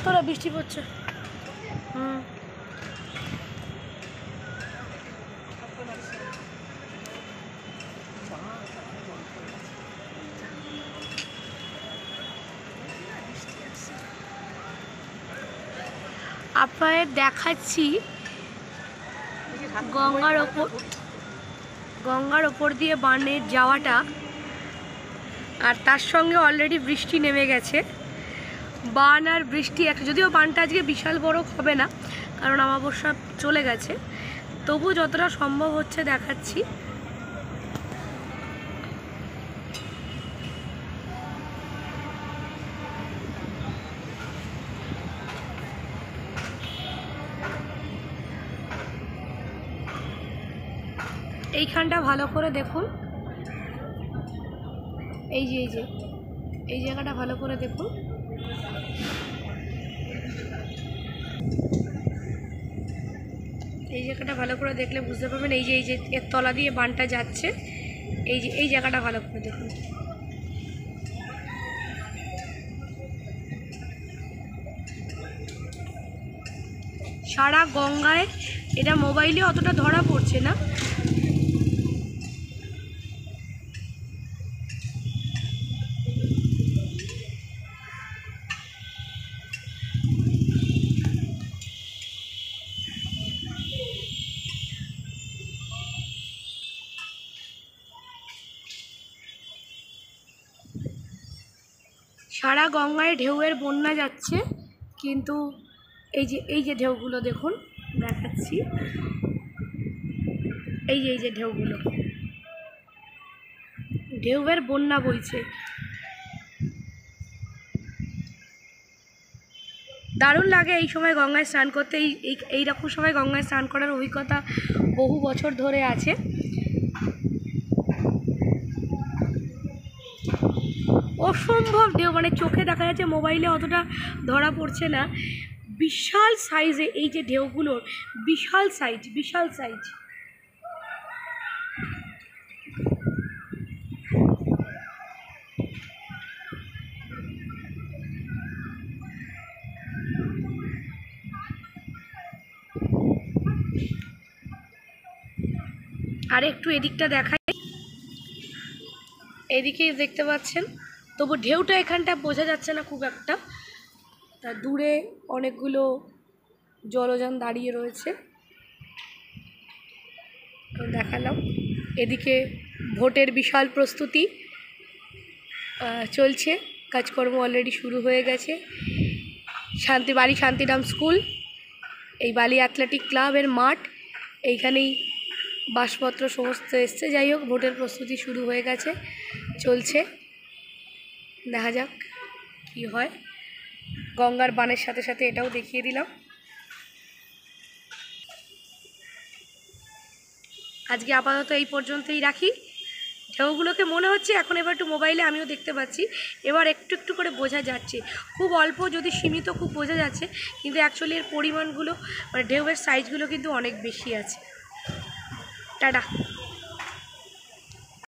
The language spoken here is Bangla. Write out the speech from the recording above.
তোরা বৃষ্টি পড়ছে। আপনাদের দেখাচ্ছি গঙ্গার ওপর দিয়ে বানের যাওয়াটা, আর তার সঙ্গে অলরেডি বৃষ্টি নেমে গেছে। বান আর বৃষ্টি একটা, যদিও বানটা আজকে বিশাল বড় হবে না কারণ অমাবস্যা চলে গেছে, তবু যতটা সম্ভব হচ্ছে দেখাচ্ছি। এইখানটা ভালো করে দেখুন, এই যে এই জায়গাটা ভালো করে দেখুন। এই জায়গাটা ভালো করে দেখলে বুঝতে পারবেন, এই যে এর তলা দিয়ে বানটা যাচ্ছে, এই জায়গাটা ভালো করে দেখুন। সারা গঙ্গায় এটা মোবাইলে অতটা ধরা পড়ছে না, সারা গঙ্গায় ঢেউয়ের বন্যা যাচ্ছে, কিন্তু এই যে ঢেউগুলো দেখুন, দেখাচ্ছি, এই যে ঢেউগুলো, ঢেউয়ের বন্যা বইছে। দারুণ লাগে এই সময় গঙ্গায় স্নান করতে। এইরকম সময় গঙ্গায় স্নান করার অভিজ্ঞতা বহু বছর ধরে আছে। অসম্ভব ঢেউ, মানে চোখে দেখা যাচ্ছে, মোবাইলে অতটা ধরা পড়ছে না। বিশাল সাইজে এই যে ঢেউগুলোর, বিশাল সাইজ। আর একটু এদিকটা দেখাই, এদিকেই দেখতে পাচ্ছেন, তবু ঢেউটা এখানটা বোঝা যাচ্ছে না খুব একটা। তা দূরে অনেকগুলো জলযান দাঁড়িয়ে রয়েছে, দেখালাম। এদিকে ভোটের বিশাল প্রস্তুতি চলছে, কাজকর্ম অলরেডি শুরু হয়ে গেছে। বালি শান্তিরাম স্কুল, এই বালি অ্যাথলেটিক ক্লাবের মাঠ, এইখানেই বাসপত্র সমস্ত এসছে। যাই হোক, ভোটের প্রস্তুতি শুরু হয়ে গেছে, চলছে, দেখা যাক কি হয়। গঙ্গার বানের সাথে সাথে এটাও দেখিয়ে দিলাম। আজকে আপাতত এই পর্যন্তই রাখি। ঢেউগুলোকে মনে হচ্ছে এখন এবার একটু মোবাইলে আমিও দেখতে পাচ্ছি, এবার একটু করে বোঝা যাচ্ছে। খুব অল্প, যদি সীমিত, খুব বোঝা যাচ্ছে, কিন্তু অ্যাকচুয়ালি এর পরিমাণগুলো, মানে ঢেউয়ের সাইজগুলো কিন্তু অনেক বেশি আছে। টাটা।